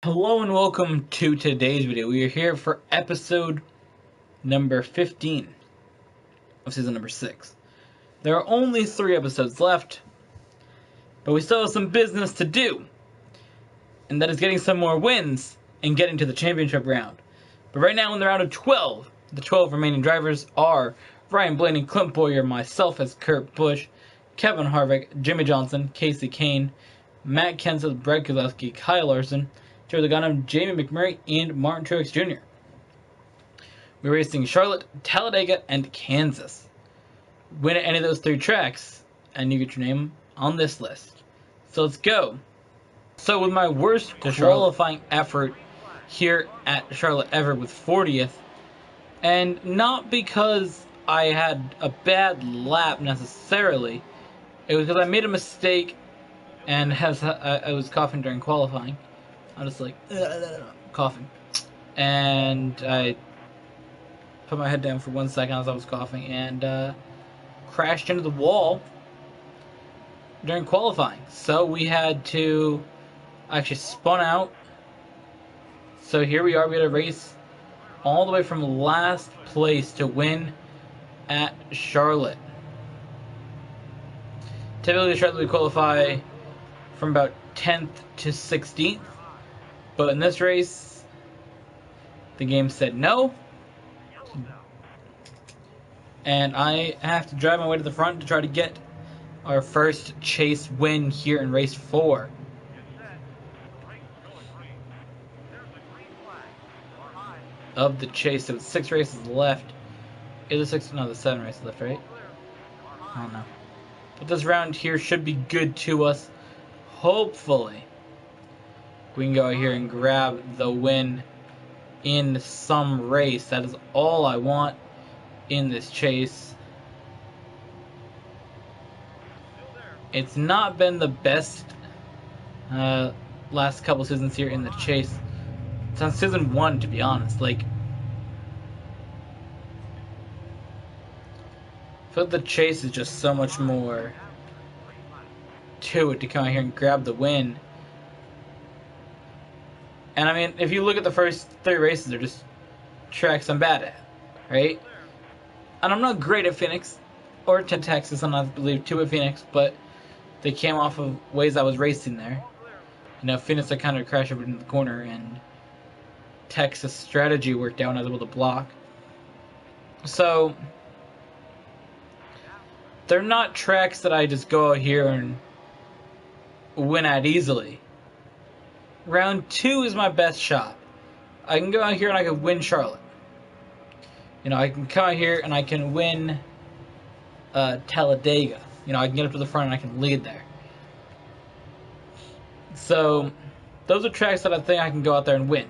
Hello and welcome to today's video. We are here for episode number 15 of season number 6. There are only 3 episodes left, but we still have some business to do. And that is getting some more wins and getting to the championship round. But right now in the round of 12, the 12 remaining drivers are Ryan Blaney, Clint Boyer, myself as Kurt Busch, Kevin Harvick, Jimmy Johnson, Casey Kane, Matt Kenseth, Brett Keselowski, Kyle Larson, Joe Logano, Jamie McMurray, and Martin Truex Jr. We're racing Charlotte, Talladega, and Kansas. Win at any of those 3 tracks, and you get your name on this list. So let's go. So with my worst qualifying effort here at Charlotte ever with 40th, and not because I had a bad lap necessarily, it was because I made a mistake and I was coughing during qualifying. I'm just like, coughing. And I put my head down for 1 second as I was coughing and crashed into the wall during qualifying. So we had to actually spun out. So here we are. We had a race all the way from last place to win at Charlotte. Typically, Charlotte we qualify from about 10th to 16th. But in this race, the game said no. And I have to drive my way to the front to try to get our first chase win here in race 4. Of the chase. So it's 6 races left. Is it 6? No, there's 7 races left, right? I don't know. But this round here should be good to us. Hopefully, we can go out here and grab the win in some race. That is all I want in this chase. It's not been the best last couple seasons here in the chase. Since season 1, to be honest. Like, I feel like the chase is just so much more to it to come out here and grab the win. And I mean, if you look at the first 3 races, they're just tracks I'm bad at, right? And I'm not great at Phoenix or to Texas. I'm not, I believe, too at Phoenix, but they came off of ways I was racing there. You know, Phoenix I kind of crashed over in the corner, and Texas strategy worked out and I was able to block. So they're not tracks that I just go out here and win at easily. Round 2 is my best shot. I can go out here and I can win Charlotte. You know, I can come out here and I can win Talladega. You know, I can get up to the front and I can lead there. So, those are tracks that I think I can go out there and win.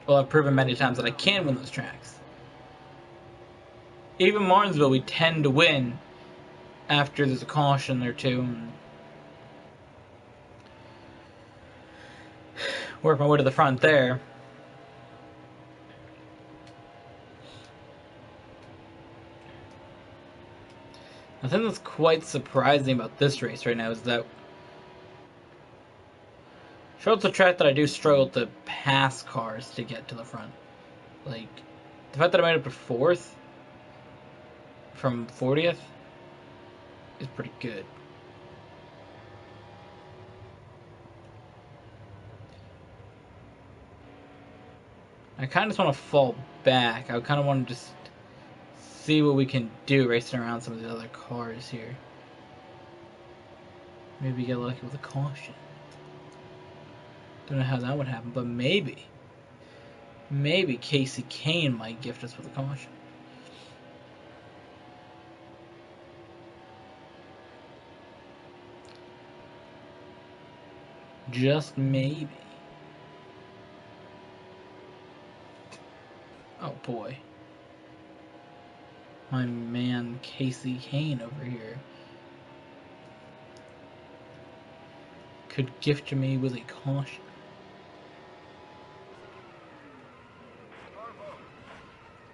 Well, I've proven many times that I can win those tracks. Even Martinsville, we tend to win after there's a caution or two. And work my way to the front there. The thing that's quite surprising about this race right now is that Charlotte's a track that I do struggle to pass cars to get to the front. Like, the fact that I made it to 4th from 40th is pretty good. I kind of just want to fall back. I kind of want to just see what we can do racing around some of the other cars here. Maybe get lucky with a caution. Don't know how that would happen, but maybe. Maybe Casey Kane might gift us with a caution. Just maybe. Oh boy. My man Casey Kane over here could gift me with a caution.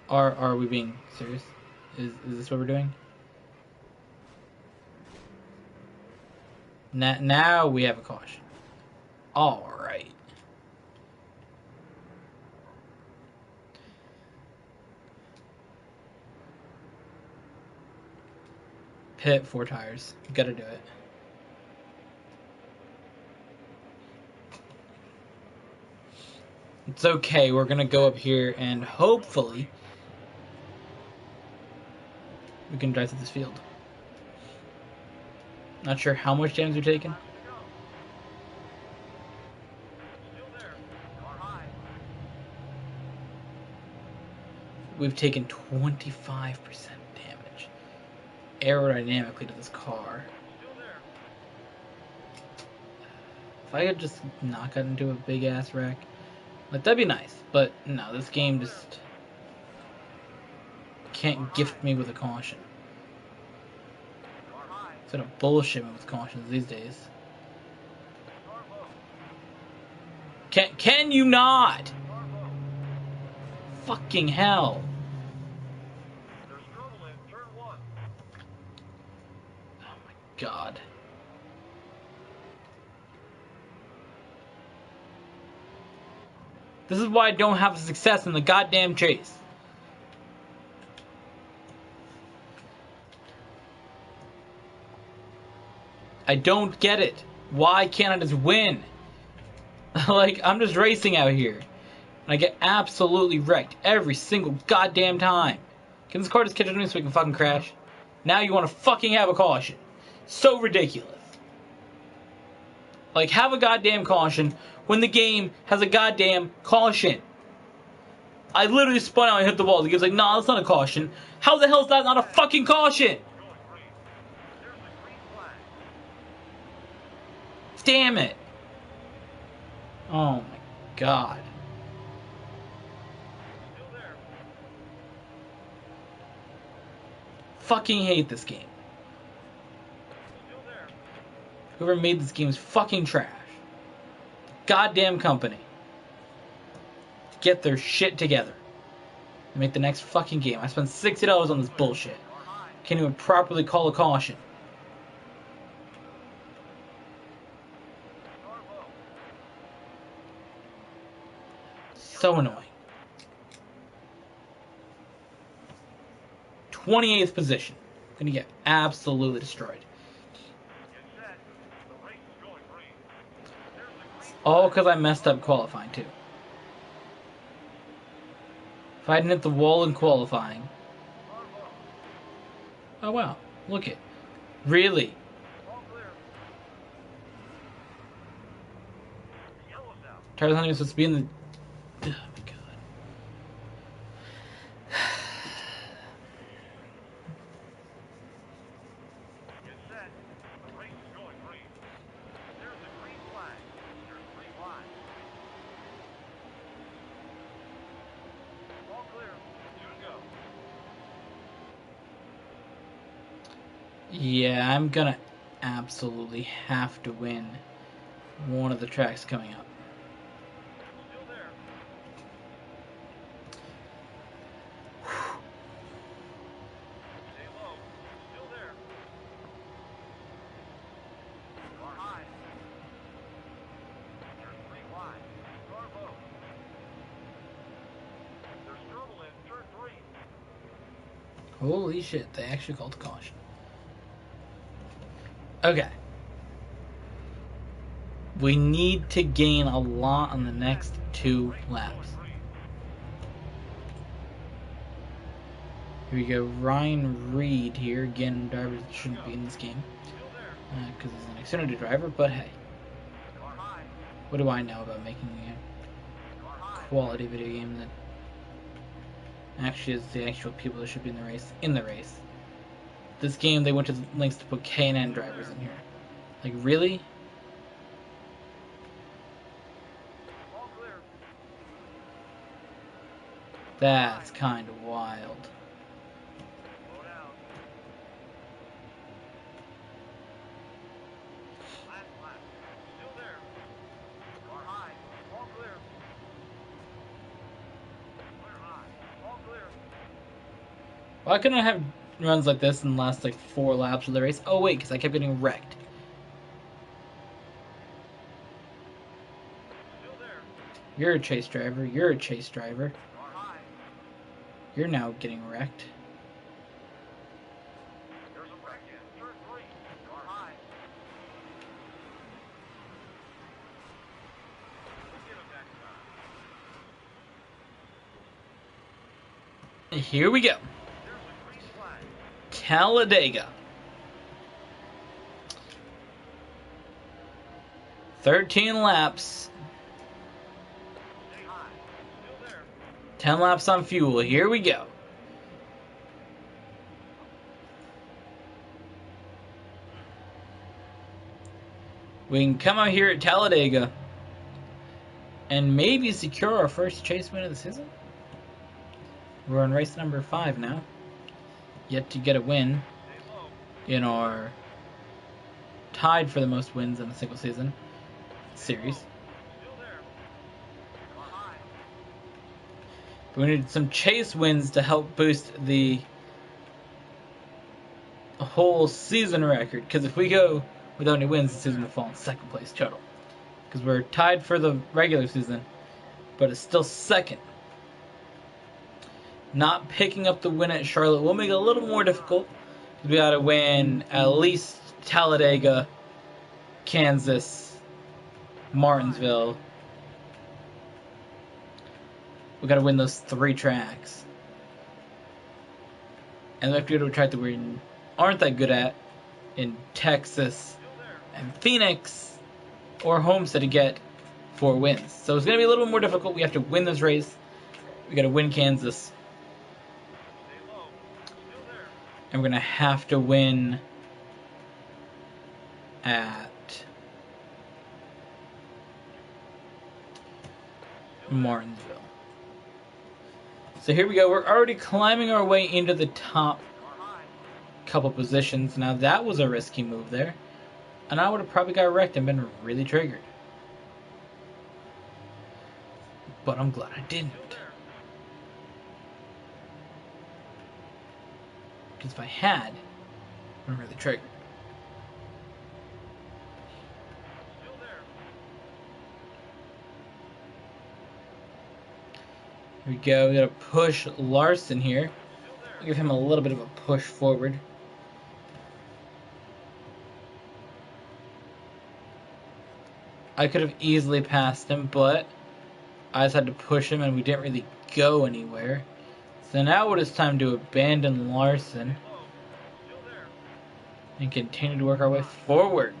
Are we being serious? Is this what we're doing? Now we have a caution. Alright. Pit, 4 tires. You gotta do it. It's okay, we're gonna go up here and hopefully we can drive through this field. Not sure how much damage we're taking. We've taken 25% damage aerodynamically to this car. If I could just not get into a big ass wreck, like that'd be nice. But no, this game just can't gift me with a caution. It's gonna bullshit me with cautions these days. Can you not? Fucking hell. Oh my god. This is why I don't have success in the goddamn chase. I don't get it. Why can't I just win? Like, I'm just racing out here. And I get absolutely wrecked every single goddamn time. Can this car just catch up to me so we can fucking crash? Now you want to fucking have a caution. So ridiculous. Like, have a goddamn caution when the game has a goddamn caution. I literally spun out and hit the wall. The game's like, nah, that's not a caution. How the hell is that not a fucking caution? Damn it. Oh my god. Fucking hate this game. Whoever made this game is fucking trash. Goddamn company. Get their shit together. And make the next fucking game. I spent $60 on this bullshit. Can't even properly call a caution. So annoying. 28th position. Gonna get absolutely destroyed. All because I messed up qualifying too. If I hadn't hit the wall in qualifying. Oh wow, look it. Really? Tires not even supposed to be in the... Oh my god. Yeah, I'm gonna absolutely have to win one of the tracks coming up. Holy shit, they actually called caution. Okay. We need to gain a lot on the next 2 laps. Here we go, Ryan Reed here. Again, driver shouldn't be in this game. Because he's an Xfinity driver, but hey. What do I know about making a quality video game that actually is the actual people that should be in the race? This game, they went to lengths to put K&N drivers in here. Like, really? That's kind of wild. Why couldn't I have runs like this in the last like 4 laps of the race? Oh wait, because I kept getting wrecked. You're a chase driver. You're a chase driver. You're now getting wrecked. Here we go. Talladega. 13 laps. 10 laps on fuel. Here we go. We can come out here at Talladega and maybe secure our first chase win of the season. We're on race number 5 now. Yet to get a win in our tied for the most wins in a single season series. We need some chase wins to help boost the whole season record. Because if we go without any wins, the season will fall in second place total. Because we're tied for the regular season, but it's still second. Not picking up the win at Charlotte will make it a little more difficult. We gotta win at least Talladega, Kansas, Martinsville. We gotta win those 3 tracks. And we have to go to a track that we aren't that good at in Texas and Phoenix or Homestead to get 4 wins. So it's gonna be a little more difficult. We have to win this race. We gotta win Kansas. And we're going to have to win at Martinsville. So here we go. We're already climbing our way into the top couple positions. Now that was a risky move there. And I would have probably got wrecked and been really triggered. But I'm glad I didn't. Because if I had, I'm really triggered. Here we go. We gotta push Larson here. Give him a little bit of a push forward. I could have easily passed him, but I just had to push him and we didn't really go anywhere. So now it is time to abandon Larson and continue to work our way forward.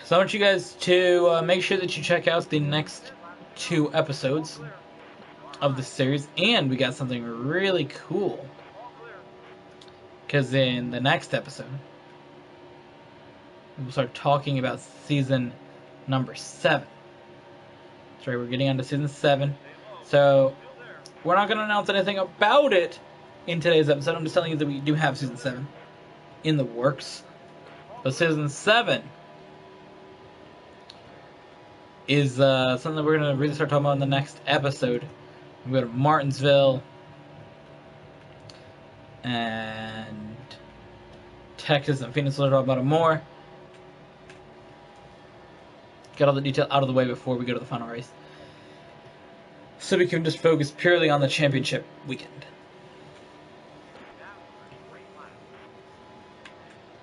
So I want you guys to make sure that you check out the next 2 episodes of the series. And we got something really cool. Because in the next episode, we'll start talking about season number 7. That's right, we're getting on to season 7. So, we're not going to announce anything about it in today's episode. I'm just telling you that we do have season 7 in the works. But season 7 is something that we're going to really start talking about in the next episode. We go to Martinsville and Texas and Phoenix. We'll talk about it more. Get all the detail out of the way before we go to the final race, so we can just focus purely on the championship weekend.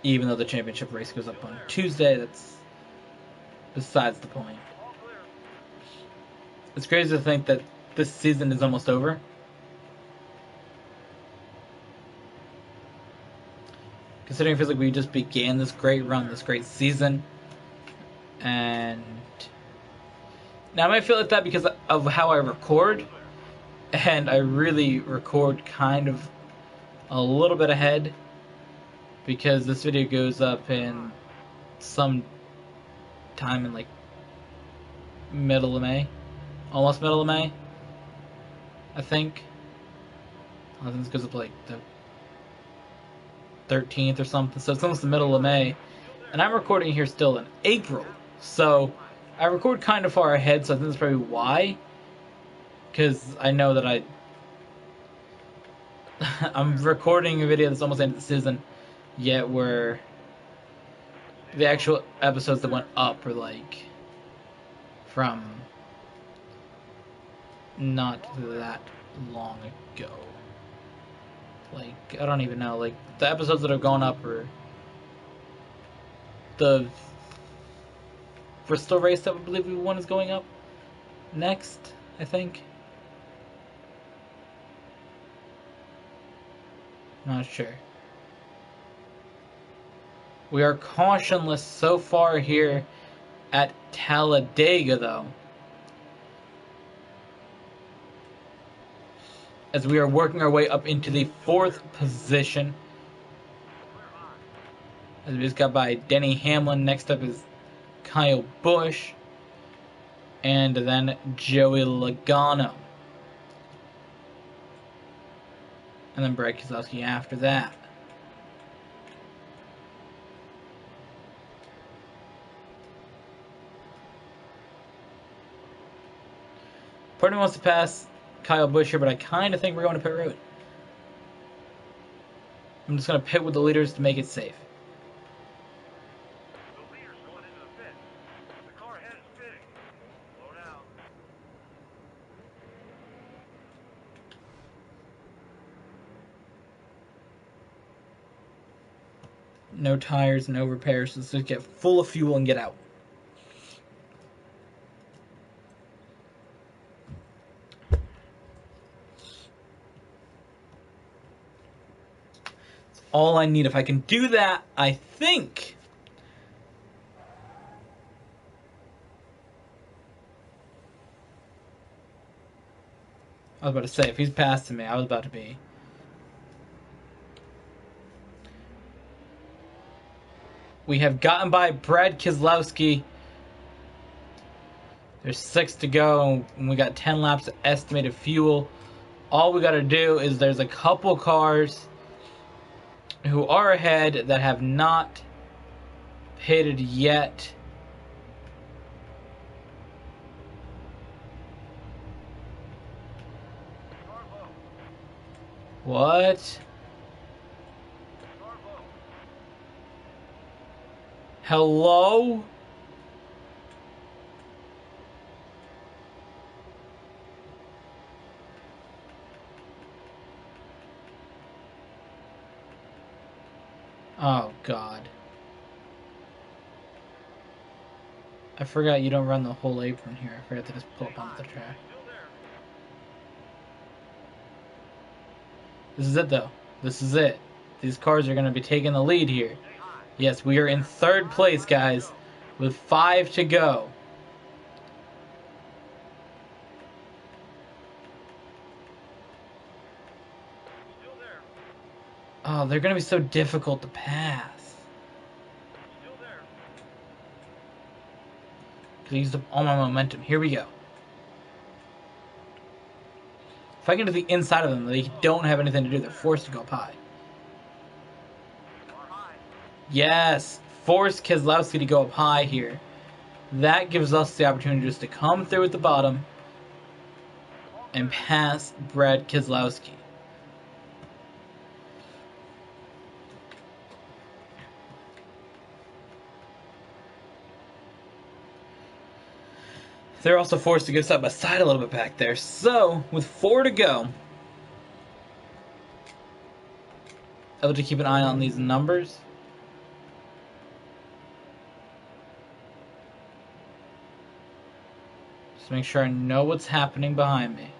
Even though the championship race goes up on Tuesday, that's besides the point. It's crazy to think that this season is almost over. Considering it feels like we just began this great run, this great season. And now I might feel like that because of how I record. And I really record kind of a little bit ahead, because this video goes up in some time in like middle of May. Almost middle of May, I think. I think this goes up like the 13th or something. So it's almost the middle of May. And I'm recording here still in April. So I record kind of far ahead, so I think that's probably why. Because I know that I'm recording a video that's almost the end of the season, yet we're the actual episodes that went up are like from not that long ago. Like, I don't even know. Like, the episodes that have gone up are the Bristol race that we believe we won is going up next, I think. Not sure. We are cautionless so far here at Talladega, though, as we are working our way up into the 4th position. As we just got by Denny Hamlin. Next up is Kyle Busch. And then Joey Logano. And then Brad Keselowski after that. Part of me wants to pass Kyle Busch here, but I kind of think we're going to pit road. I'm just going to pit with the leaders to make it safe. The leader's going into the pit. The car ahead is pitting. Slow down. No tires, no repairs, so let's just get full of fuel and get out. All I need. If I can do that, I think I was about to say, if he's passing me, I was about to be. We have gotten by Brad Keselowski. There's 6 to go, and we got 10 laps of estimated fuel. All we got to do is there's a couple cars who are ahead that have not pitted yet. What? Hello? Oh, God. I forgot you don't run the whole apron here. I forgot to just pull up onto the track. This is it, though. This is it. These cars are going to be taking the lead here. Yes, we are in 3rd place, guys, with 5 to go. Oh, they're going to be so difficult to pass. I used up all my momentum. Here we go. If I get to the inside of them, they don't have anything to do. They're forced to go up high. Yes, force Keselowski to go up high here. That gives us the opportunity just to come through at the bottom and pass Brad Keselowski. They're also forced to go side by side a little bit back there. So, with 4 to go, I'll have to keep an eye on these numbers. Just make sure I know what's happening behind me.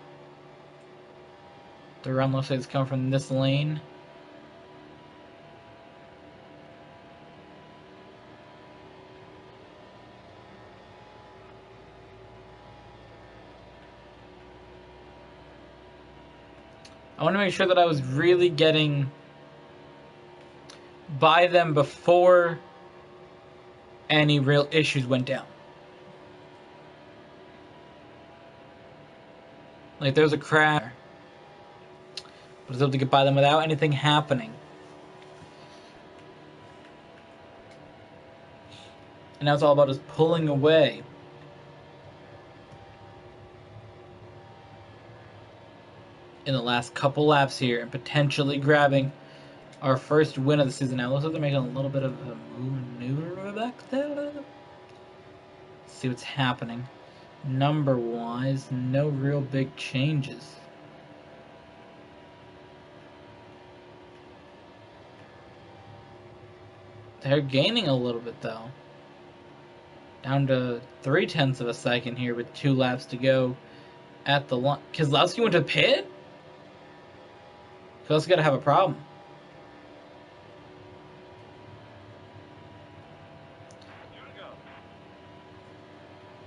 The run looks like it's coming from this lane. I want to make sure that I was really getting by them before any real issues went down. Like, there was a crash, but I was able to get by them without anything happening. And now it's all about just pulling away. In the last couple laps here and potentially grabbing our first win of the season. Now, it looks like they're making a little bit of a maneuver back there. See what's happening. Number wise, no real big changes. They're gaining a little bit though. Down to 0.3 of a second here with 2 laps to go at the line. Keselowski went to pit? Keselowski gotta have a problem.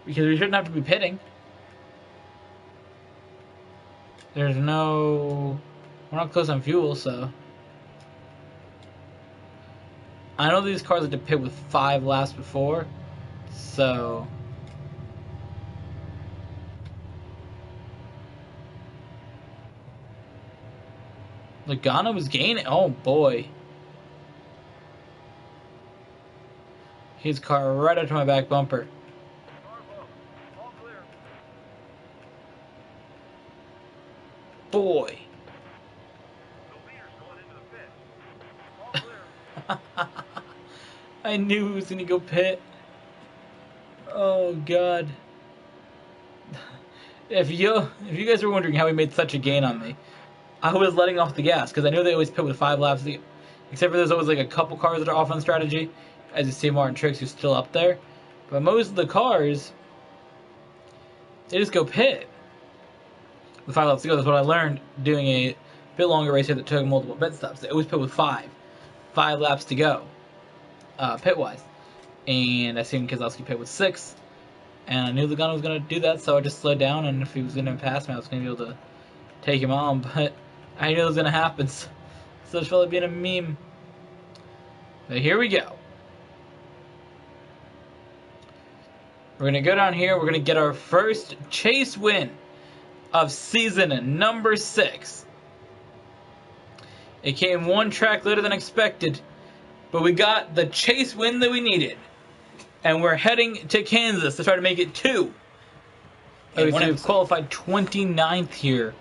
Because we shouldn't have to be pitting. There's no... We're not close on fuel, so... I know these cars had to pit with 5 laps before, so... Logano was gaining. Oh boy. His car right up to my back bumper. Boy. I knew he was gonna go pit. Oh god. If you guys were wondering how he made such a gain on me, I was letting off the gas because I knew they always pit with 5 laps. Except for there's always like a couple cars that are off on strategy, as you see Martin Truex who's still up there. But most of the cars, they just go pit with 5 laps to go. That's what I learned doing a bit longer race here that took multiple pit stops. They always pit with 5 laps to go, pit wise. And I seen Keselowski pit with 6, and I knew Logano was gonna do that, so I just slowed down. And if he was gonna pass me, I was gonna be able to take him on. But I knew it was gonna happen, so it's probably being a meme. But here we go. We're gonna go down here. We're gonna get our first chase win of season number 6. It came 1 track later than expected, but we got the chase win that we needed. And we're heading to Kansas to try to make it 2. We've qualified 29th here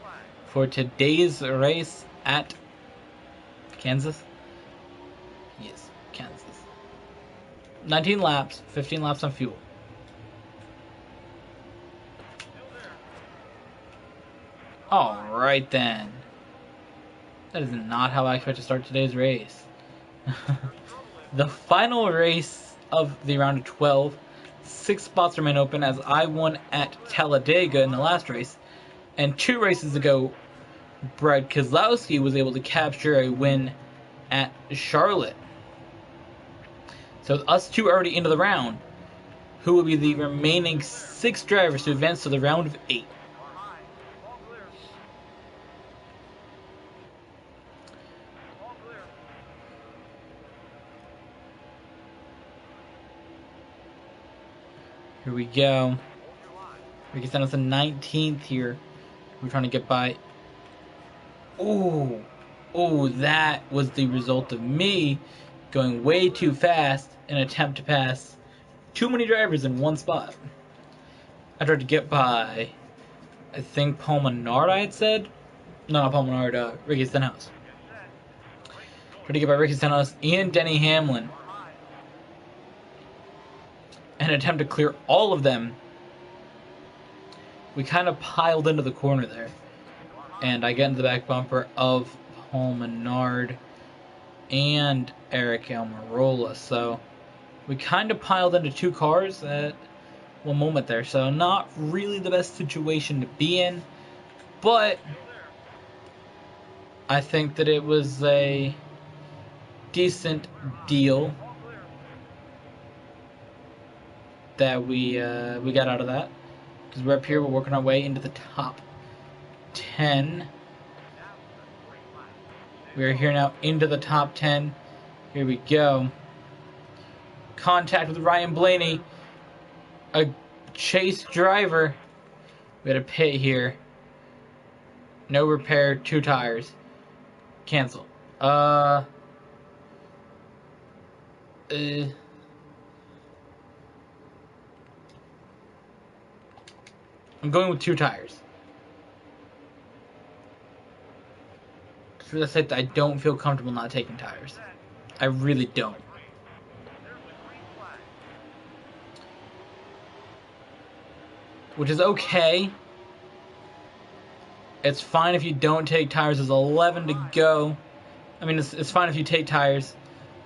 for today's race at Kansas. Yes, Kansas. 19 laps, 15 laps on fuel. Alright then. That is not how I expect to start today's race. The final race of the round of 12. 6 spots remain open as I won at Talladega in the last race. And 2 races ago, Brad Keselowski was able to capture a win at Charlotte. So us 2 already into the round. Who will be the remaining 6 drivers to advance to the round of 8? Here we go. We can send us a 19th here. We're trying to get by. Oh, that was the result of me going way too fast in an attempt to pass too many drivers in one spot. I tried to get by, I think Paul Menard I had said? No, not Paul Menard, Ricky Stenhouse. Tried to get by Ricky Stenhouse and Denny Hamlin. An attempt to clear all of them. We kind of piled into the corner there. And I get into the back bumper of Paul Menard and Eric Almirola. So we kind of piled into 2 cars at one moment there. So not really the best situation to be in. But I think that it was a decent deal that we got out of that, because we're up here, we're working our way into the top 10. We are here now into the top 10. Here we go. Contact with Ryan Blaney, a chase driver. We had a pit here. No repair, 2 tires. Cancel. I'm going with 2 tires. For the sake that I don't feel comfortable not taking tires. I really don't. which is okay. It's fine if you don't take tires. There's 11 to go. I mean, it's fine if you take tires.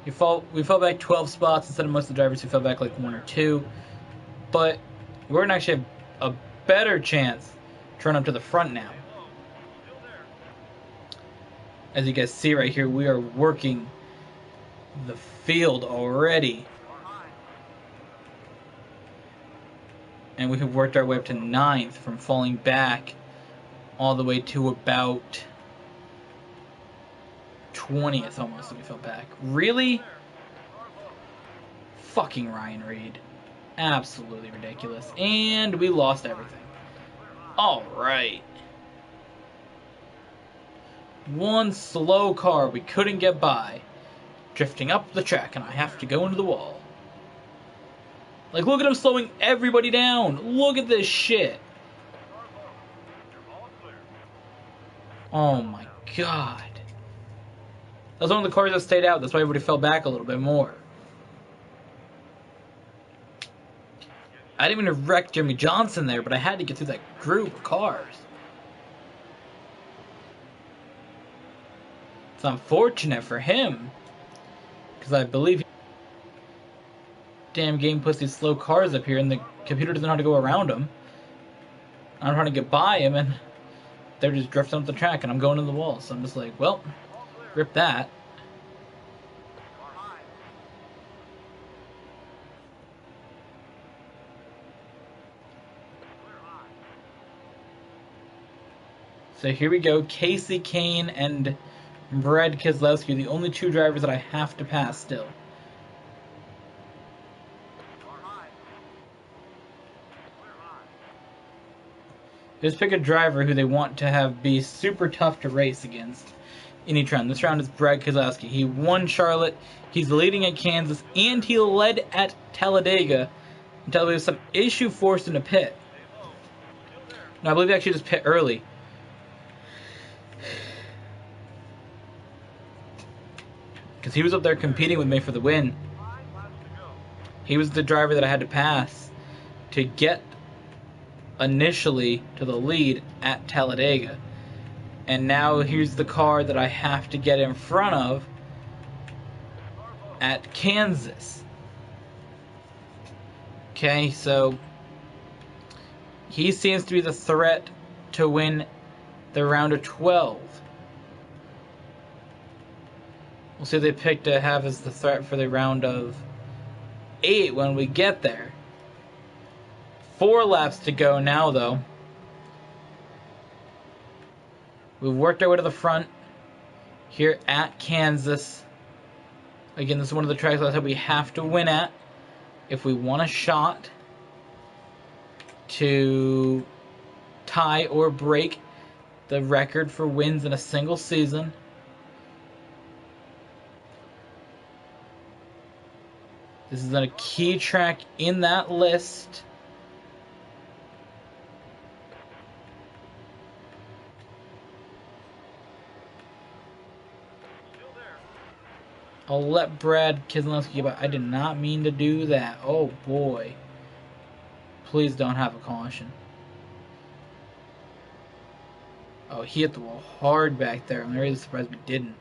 We fell back 12 spots instead of most of the drivers who fell back like 1 or 2. But we're going to actually have a better chance to run up to the front now. As you guys see right here, we are working the field already. And we have worked our way up to 9th from falling back all the way to about 20th almost that we fell back. Really? Fucking Ryan Reed. Absolutely ridiculous. And we lost everything. Alright. One slow car we couldn't get by. Drifting up the track and I have to go into the wall. Like, look at him slowing everybody down. Look at this shit. Oh my god. That was one of the cars that stayed out. That's why everybody fell back a little bit more. I didn't mean to wreck Jimmy Johnson there, but I had to get through that group of cars. It's unfortunate for him, because I believe damn game puts these slow cars up here and the computer doesn't know how to go around them. I'm trying to get by him and they're just drifting up the track and I'm going to the wall. So I'm just like, well, rip that. So here we go. Casey Kane and Brad Keselowski are the only 2 drivers that I have to pass still. Just pick a driver who they want to have be super tough to race against in each round. This round is Brad Keselowski. He won Charlotte, he's leading at Kansas, and he led at Talladega until there was some issue forced him to pit. No, I believe he actually just pit early. Because he was up there competing with me for the win. He was the driver that I had to pass to get initially to the lead at Talladega. And now here's the car that I have to get in front of at Kansas. Okay, so he seems to be the threat to win the round of 12. We'll see if they pick to have as the threat for the round of 8 when we get there. 4 laps to go now, though. We've worked our way to the front here at Kansas. Again, this is one of the tracks that I said we have to win at if we want a shot to tie or break the record for wins in a single season. This is a key track in that list. I'll let Brad Keselowski, but I did not mean to do that. Oh boy. Please don't have a caution. Oh, he hit the wall hard back there. I'm really surprised we didn't.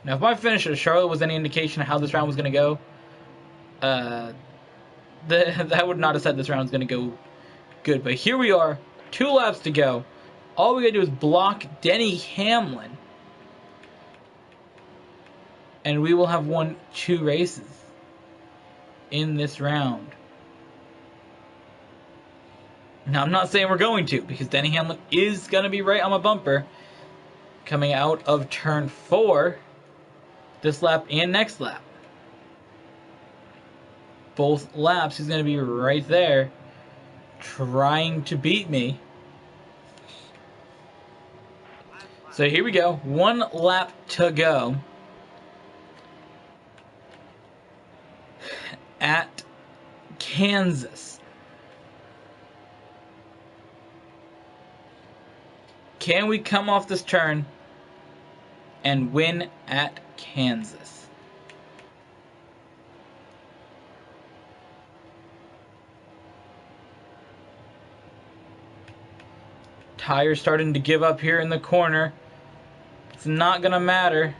Now, if my finish at Charlotte was any indication of how this round was going to go, that would not have said this round was going to go good. But here we are, 2 laps to go. All we got to do is block Denny Hamlin. And we will have won 2 races in this round. Now, I'm not saying we're going to, because Denny Hamlin is going to be right on my bumper coming out of turn 4 this lap and next lap. Both laps, he's going to be right there trying to beat me. So here we go. 1 lap to go at Kansas. Can we come off this turn and win at Kansas? Tire's starting to give up here in the corner. It's not going to matter.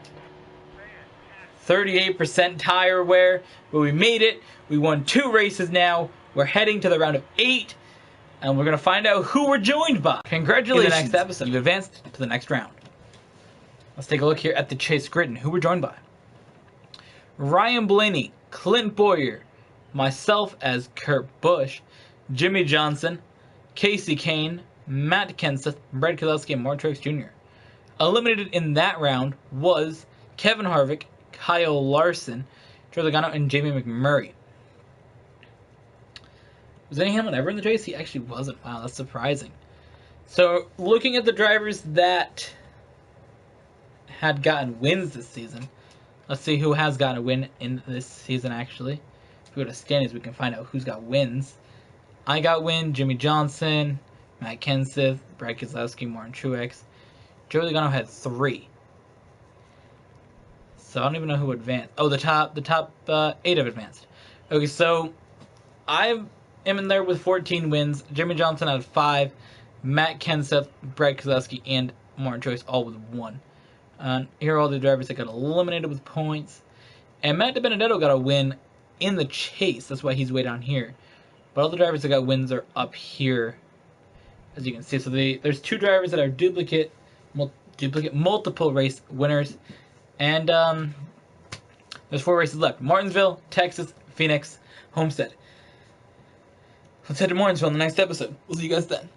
38% tire wear, but we made it. We won 2 races now. We're heading to the round of 8, and we're going to find out who we're joined by. Congratulations. In the next episode, you've advanced to the next round. Let's take a look here at the chase grid and who we're joined by. Ryan Blaney, Clint Boyer, myself as Kurt Busch, Jimmy Johnson, Casey Kane, Matt Kenseth, Brad Keselowski, and Mark Truex Jr. Eliminated in that round was Kevin Harvick, Kyle Larson, Joe Logano, and Jamie McMurray. Was Denny Hamlin ever in the chase? He actually wasn't. Wow, that's surprising. So, looking at the drivers that had gotten wins this season, let's see who has gotten a win in this season, actually. If we go to standings, we can find out who's got wins. I got win, Jimmy Johnson, Matt Kenseth, Brad Keselowski, Martin Truex. Joey Logano had 3. So I don't even know who advanced. Oh, the top 8 have advanced. Okay, so I am in there with 14 wins. Jimmy Johnson had 5. Matt Kenseth, Brad Keselowski, and Martin Truex all with 1. Here are all the drivers that got eliminated with points. And Matt DiBenedetto got a win in the chase. That's why he's way down here. But all the drivers that got wins are up here, as you can see. So there's 2 drivers that are duplicate multiple race winners. And there's 4 races left. Martinsville, Texas, Phoenix, Homestead. Let's head to Martinsville in the next episode. We'll see you guys then.